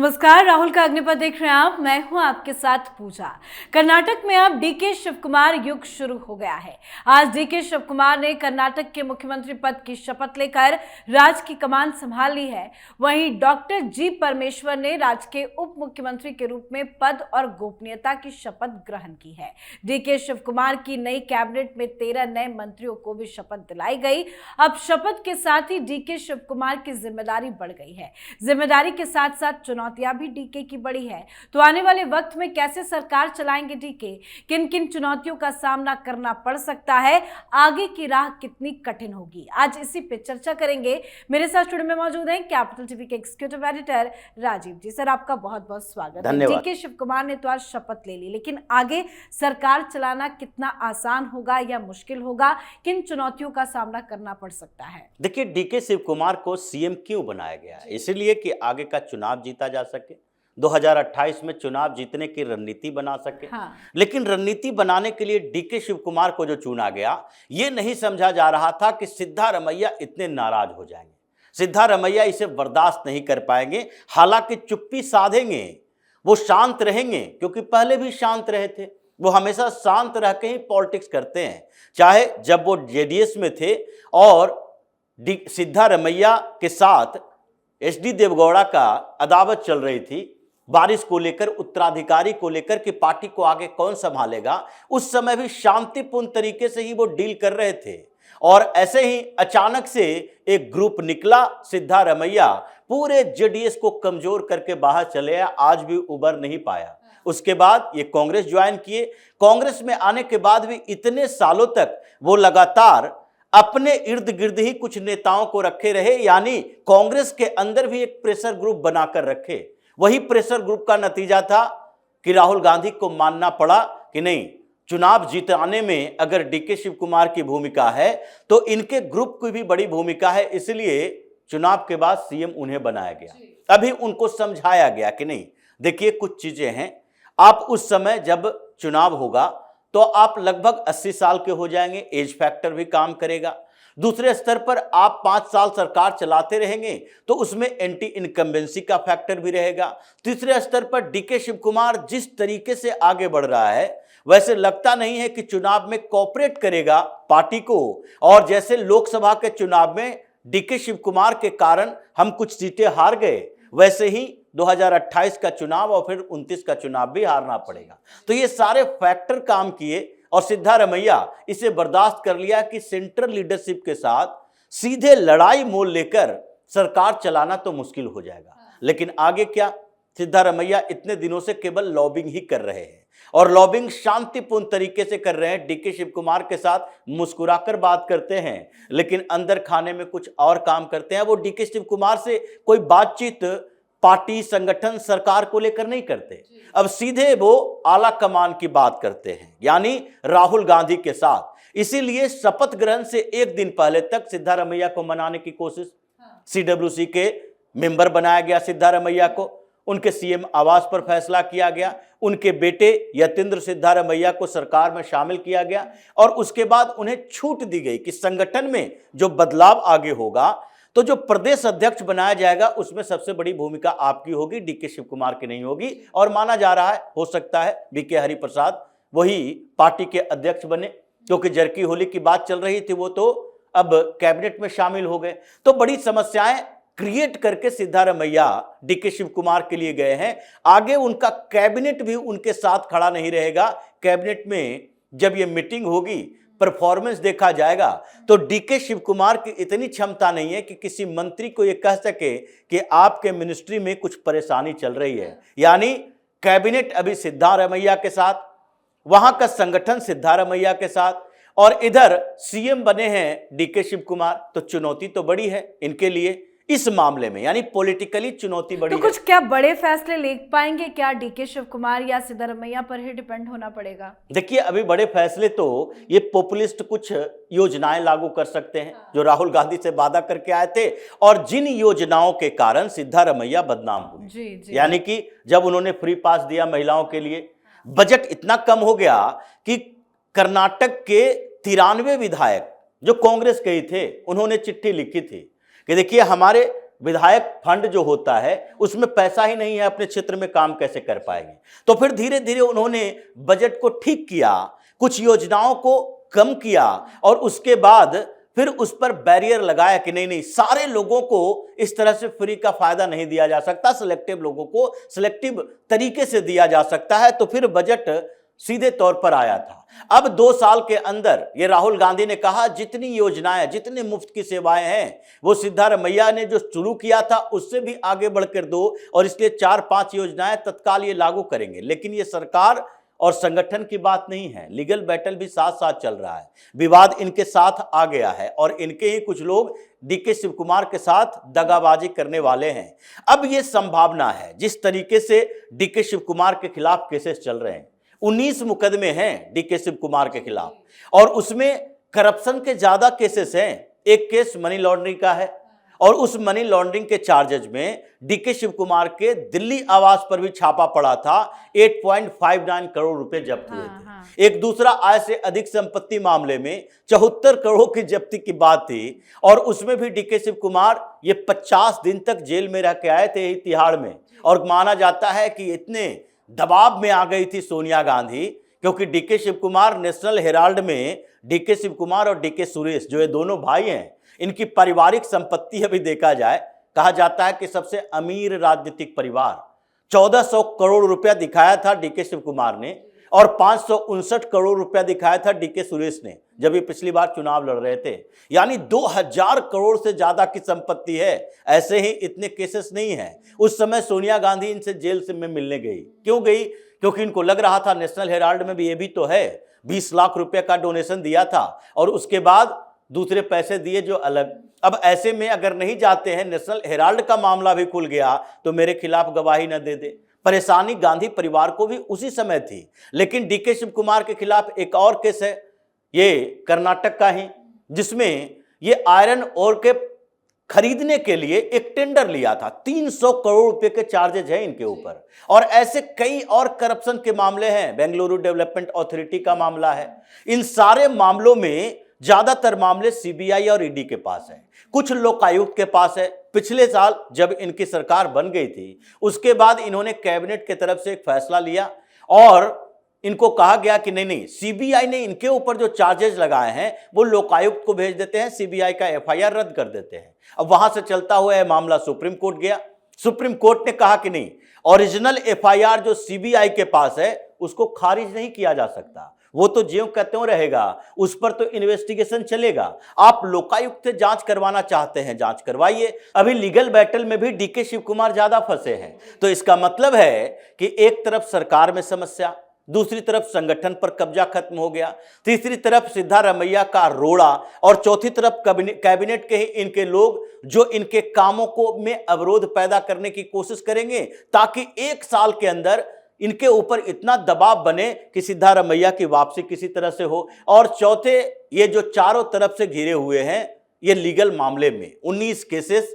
नमस्कार, राहुल का अग्निपथ देख रहे हैं आप। मैं हूं आपके साथ पूजा। कर्नाटक में अब डीके शिवकुमार युग शुरू हो गया है। आज डीके शिवकुमार ने कर्नाटक के मुख्यमंत्री पद की शपथ लेकर राज्य की कमान संभाल ली है। वहीं डॉक्टर जी परमेश्वर ने राज्य के उप मुख्यमंत्री के रूप में पद और गोपनीयता की शपथ ग्रहण की है। डीके शिवकुमार की नई कैबिनेट में 13 नए मंत्रियों को भी शपथ दिलाई गई। अब शपथ के साथ ही डीके शिवकुमार की जिम्मेदारी बढ़ गई है। जिम्मेदारी के साथ साथ चुनौतियां भी डीके की बड़ी है। तो आने वाले वक्त में कैसे सरकार चलाएंगे डीके, किन किन चुनौतियों का सामना करना पड़ सकता है, आगे की राह कितनी कठिन होगी, आज इसी पे चर्चा करेंगे। मेरे साथ स्टूडियो में मौजूद हैं कैपिटल टीवी के एग्जीक्यूटिव एडिटर राजीव जी। सर, आपका बहुत बहुत स्वागत है। डीके शिवकुमार ने तो आज शपथ ले ली, लेकिन आगे सरकार चलाना कितना आसान होगा या मुश्किल होगा, किन चुनौतियों का सामना करना पड़ सकता है? देखिए, डीके शिवकुमार को सीएम क्यों बनाया गया है? इसलिए कि आगे का चुनाव जीता जा सके, 2028 में चुनाव जीतने की रणनीति बना सके। लेकिन रणनीति बनाने के लिए डीके शिवकुमार को जो चुना गया, ये नहीं समझा जा रहा था कि सिद्धारमैया इतने नाराज हो जाएंगे, सिद्धारमैया इसे बर्दाश्त नहीं कर पाएंगे। हालांकि चुप्पी साधेंगे, वो शांत रहेंगे, क्योंकि पहले भी शांत रहे थे। वो हमेशा शांत रह के ही पॉलिटिक्स करते हैं। चाहे जब वो जेडीएस में थे और सिद्धारमैया के साथ एचडी देवगौड़ा का अदावत चल रही थी, बारिश को लेकर, उत्तराधिकारी को लेकर कि पार्टी को आगे कौन संभालेगा, उस समय भी शांतिपूर्ण तरीके से ही वो डील कर रहे थे। और ऐसे ही अचानक से एक ग्रुप निकला, सिद्धारमैया पूरे जेडीएस को कमजोर करके बाहर चले आया, आज भी उबर नहीं पाया। उसके बाद ये कांग्रेस ज्वाइन किए। कांग्रेस में आने के बाद भी इतने सालों तक वो लगातार अपने इर्द गिर्द ही कुछ नेताओं को रखे रहे, यानी कांग्रेस के अंदर भी एक प्रेशर ग्रुप बनाकर रखे। वही प्रेशर ग्रुप का नतीजा था कि राहुल गांधी को मानना पड़ा कि नहीं, चुनाव जिताने में अगर डीके शिवकुमार की भूमिका है तो इनके ग्रुप की भी बड़ी भूमिका है। इसलिए चुनाव के बाद सीएम उन्हें बनाया गया। अभी उनको समझाया गया कि नहीं, देखिए कुछ चीजें हैं, आप उस समय जब चुनाव होगा तो आप लगभग 80 साल के हो जाएंगे, एज फैक्टर भी काम करेगा। दूसरे स्तर पर आप 5 साल सरकार चलाते रहेंगे तो उसमें एंटी इनकम्बेंसी का फैक्टर भी रहेगा। तीसरे स्तर पर डीके शिवकुमार जिस तरीके से आगे बढ़ रहा है, वैसे लगता नहीं है कि चुनाव में कोऑपरेट करेगा पार्टी को। और जैसे लोकसभा के चुनाव में डीके शिवकुमार के कारण हम कुछ सीटें हार गए, वैसे ही 2028 का चुनाव और फिर 29 का चुनाव भी हारना पड़ेगा। तो ये सारे फैक्टर काम किए और सिद्धारमैया इसे बर्दाश्त कर लिया कि सेंट्रल लीडरशिप के साथ सीधे लड़ाई मोल लेकर सरकार चलाना तो मुश्किल हो जाएगा। लेकिन आगे क्या, सिद्धारमैया इतने दिनों से केवल लॉबिंग ही कर रहे हैं और लॉबिंग शांतिपूर्ण तरीके से कर रहे हैं। डीके शिवकुमार के साथ मुस्कुराकर बात करते हैं, लेकिन अंदर खाने में कुछ और काम करते हैं। वो डीके शिवकुमार से कोई बातचीत पार्टी, संगठन, सरकार को लेकर नहीं करते। अब सीधे वो आला कमान की बात करते हैं, यानी राहुल गांधी के साथ। इसीलिए शपथ ग्रहण से एक दिन पहले तक सिद्धारमैया को मनाने की कोशिश, सीडब्ल्यूसी के मेंबर बनाया गया सिद्धारमैया को, उनके सीएम आवास पर फैसला किया गया, उनके बेटे यतेंद्र सिद्धारमैया को सरकार में शामिल किया गया और उसके बाद उन्हें छूट दी गई कि संगठन में जो बदलाव आगे होगा तो जो प्रदेश अध्यक्ष बनाया जाएगा उसमें सबसे बड़ी भूमिका आपकी होगी, डीके शिवकुमार की नहीं होगी। और माना जा रहा है, हो सकता है बीके हरिप्रसाद वही पार्टी के अध्यक्ष बने, क्योंकि जरकी होली की बात चल रही थी, वो तो अब कैबिनेट में शामिल हो गए। तो बड़ी समस्याएं क्रिएट करके सिद्धारमैया डीके शिवकुमार के लिए गए हैं। आगे उनका कैबिनेट भी उनके साथ खड़ा नहीं रहेगा। कैबिनेट में जब ये मीटिंग होगी, परफॉर्मेंस देखा जाएगा, तो डीके शिवकुमार की इतनी क्षमता नहीं है कि किसी मंत्री को ये कह सके कि आपके मिनिस्ट्री में कुछ परेशानी चल रही है। यानी कैबिनेट अभी सिद्धारमैया के साथ, वहां का संगठन सिद्धारमैया के साथ, और इधर सीएम बने हैं डीके शिवकुमार। तो चुनौती तो बड़ी है इनके लिए इस मामले में, यानी पॉलिटिकली चुनौती बड़ी तो कुछ क्या बड़े फैसले ले पाएंगे क्या डीके शिवकुमार, या सिद्धारमैया पर ही डिपेंड होना पड़ेगा? देखिए, अभी बड़े फैसले तो ये पॉपुलिस्ट कुछ योजनाएं लागू कर सकते हैं जो राहुल गांधी से वादा करके आए थे, और जिन योजनाओं के कारण सिद्धारमैया बदनाम हुए। यानी कि जब उन्होंने फ्री पास दिया महिलाओं के लिए, बजट इतना कम हो गया कि कर्नाटक के 93 विधायक जो कांग्रेस के ही थे, उन्होंने चिट्ठी लिखी थी कि देखिए हमारे विधायक फंड जो होता है उसमें पैसा ही नहीं है, अपने क्षेत्र में काम कैसे कर पाएंगे। तो फिर धीरे धीरे उन्होंने बजट को ठीक किया, कुछ योजनाओं को कम किया और उसके बाद फिर उस पर बैरियर लगाया कि नहीं सारे लोगों को इस तरह से फ्री का फायदा नहीं दिया जा सकता, सिलेक्टिव लोगों को सिलेक्टिव तरीके से दिया जा सकता है। तो फिर बजट सीधे तौर पर आया था। अब 2 साल के अंदर ये राहुल गांधी ने कहा जितनी योजनाएं, जितनी मुफ्त की सेवाएं हैं वो सिद्धारमैया ने जो शुरू किया था उससे भी आगे बढ़कर दो, और इसलिए 4-5 योजनाएं तत्काल ये लागू करेंगे। लेकिन ये सरकार और संगठन की बात नहीं है, लीगल बैटल भी साथ साथ चल रहा है, विवाद इनके साथ आ गया है और इनके ही कुछ लोग डीके शिव कुमार के साथ दगाबाजी करने वाले हैं। अब ये संभावना है, जिस तरीके से डीके शिव कुमार के खिलाफ केसेस चल रहे हैं, 19 मुकदमे हैं डीके शिव कुमार के खिलाफ और उसमें करप्शन के ज्यादा केसेस हैं। एक केस मनी लॉन्ड्रिंग का है और उस मनी लॉन्ड्रिंग के चार्जेज में डीके शिव कुमार के दिल्ली आवास पर भी छापा पड़ा था। 8.59 करोड़ रुपए जब्त हुए थे। एक दूसरा आय से अधिक संपत्ति मामले में 74 करोड़ की जब्ती की बात थी और उसमें भी डीके शिव कुमार ये 50 दिन तक जेल में रह के आए थे तिहाड़ में। और माना जाता है कि इतने दबाव में आ गई थी सोनिया गांधी, क्योंकि DK Shivakumar National Herald में डीके शिव कुमार और डीके सुरेश जो ये दोनों भाई हैं, इनकी पारिवारिक संपत्ति अभी देखा जाए, कहा जाता है कि सबसे अमीर राजनीतिक परिवार। 1400 करोड़ रुपया दिखाया था डीके शिव कुमार ने और 559 करोड़ रुपया दिखाया था डीके सुरेश ने जब ये पिछली बार चुनाव लड़ रहे थे। यानी 2000 करोड़ से ज्यादा की संपत्ति है। ऐसे ही इतने केसेस नहीं है। उस समय सोनिया गांधी इनसे जेल से में मिलने गई। क्यों गई? क्योंकि इनको लग रहा था नेशनल हेराल्ड में भी ये भी तो है, 20 लाख रुपए का डोनेशन दिया था और उसके बाद दूसरे पैसे दिए जो अलग। अब ऐसे में अगर नहीं जाते हैं, नेशनल हेराल्ड का मामला भी खुल गया तो मेरे खिलाफ गवाही न दे दे। परेशानी गांधी परिवार को भी उसी समय थी। लेकिन डीके शिव कुमार के खिलाफ एक और केस है, ये कर्नाटक का ही, जिसमें ये आयरन ओर के खरीदने के लिए एक टेंडर लिया था। 300 करोड़ रुपए के चार्जेज हैं इनके ऊपर और ऐसे कई और करप्शन के मामले हैं। बेंगलुरु डेवलपमेंट अथॉरिटी का मामला है। इन सारे मामलों में ज्यादातर मामले सीबीआई और ईडी के पास है, कुछ लोकायुक्त के पास है। पिछले साल जब इनकी सरकार बन गई थी उसके बाद इन्होंने कैबिनेट की तरफ से एक फैसला लिया और इनको कहा गया कि नहीं सीबीआई ने इनके ऊपर जो चार्जेस लगाए हैं वो लोकायुक्त को भेज देते हैं, सीबीआई का एफआईआर रद्द कर देते हैं। अब वहां से चलता हुआ यह मामला सुप्रीम कोर्ट गया। सुप्रीम कोर्ट ने कहा कि नहीं, ओरिजिनल एफआईआर जो सीबीआई के पास है उसको खारिज नहीं किया जा सकता, वो तो ज्यों का त्यों रहेगा, उस पर तो इन्वेस्टिगेशन चलेगा। आप लोकायुक्त से जांच करवाना चाहते हैं, जांच करवाइए। अभी लीगल बैटल में भी डीके शिव कुमार ज्यादा फंसे हैं। तो इसका मतलब है कि एक तरफ सरकार में समस्या, दूसरी तरफ संगठन पर कब्जा खत्म हो गया, तीसरी तरफ सिद्धारमैया का रोड़ा और चौथी तरफ कैबिनेट के ही इनके लोग जो इनके कामों को में अवरोध पैदा करने की कोशिश करेंगे ताकि 1 साल के अंदर इनके ऊपर इतना दबाव बने कि सिद्धारमैया की वापसी किसी तरह से हो। और चौथे, ये जो चारों तरफ से घिरे हुए हैं ये लीगल मामले में 19 केसेस,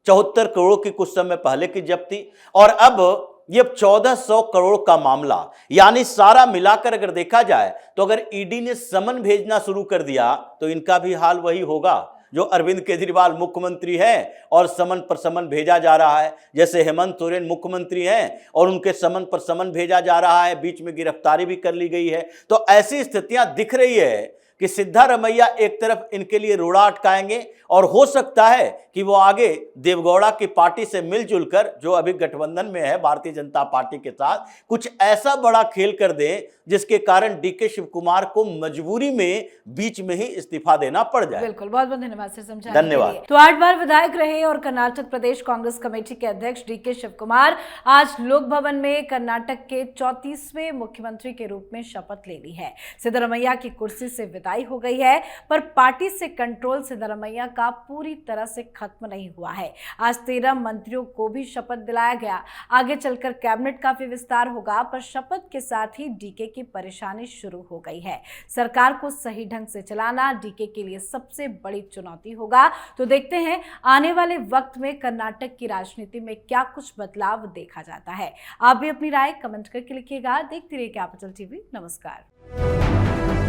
74 करोड़ की कुछ समय पहले की जब्ती और अब ये 1400 करोड़ का मामला। यानी सारा मिलाकर अगर देखा जाए तो अगर ईडी ने समन भेजना शुरू कर दिया तो इनका भी हाल वही होगा जो अरविंद केजरीवाल मुख्यमंत्री हैं और समन पर समन भेजा जा रहा है। जैसे हेमंत सोरेन मुख्यमंत्री हैं और उनके समन पर समन भेजा जा रहा है, बीच में गिरफ्तारी भी कर ली गई है। तो ऐसी स्थितियां दिख रही है कि सिद्धारमैया एक तरफ इनके लिए रोड़ा अटकाएंगे और हो सकता है कि वो आगे देवगौड़ा की पार्टी से मिलजुल कर, जो अभी गठबंधन में है भारतीय जनता पार्टी के साथ, कुछ ऐसा बड़ा खेल कर दें जिसके कारण डीके शिव कुमार को मजबूरी में बीच में ही इस्तीफा देना पड़ जाए। बिल्कुल, बहुत बहुत धन्यवाद सर समझाने के लिए। धन्यवाद। तो 8 बार विधायक रहे और कर्नाटक प्रदेश कांग्रेस कमेटी के अध्यक्ष डीके शिव कुमार आज लोक भवन में कर्नाटक के 34वें मुख्यमंत्री के रूप में शपथ ले ली है। सिद्धारमैया की कुर्सी से विदाई हो गई है, पर पार्टी से कंट्रोल सिद्धारमैया का पूरी तरह से खत्म नहीं हुआ है। आज 13 मंत्रियों को भी शपथ दिलाया गया। आगे चलकर कैबिनेट का भी विस्तार होगा, पर शपथ के साथ ही डीके की परेशानी शुरू हो गई है। सरकार को सही ढंग से चलाना डीके के लिए सबसे बड़ी चुनौती होगा। तो देखते हैं आने वाले वक्त में कर्नाटक की राजनीति में क्या कुछ बदलाव देखा जाता है। आप भी अपनी राय कमेंट करके लिखिएगा। देखते रहिए कैपिटल टीवी। नमस्कार।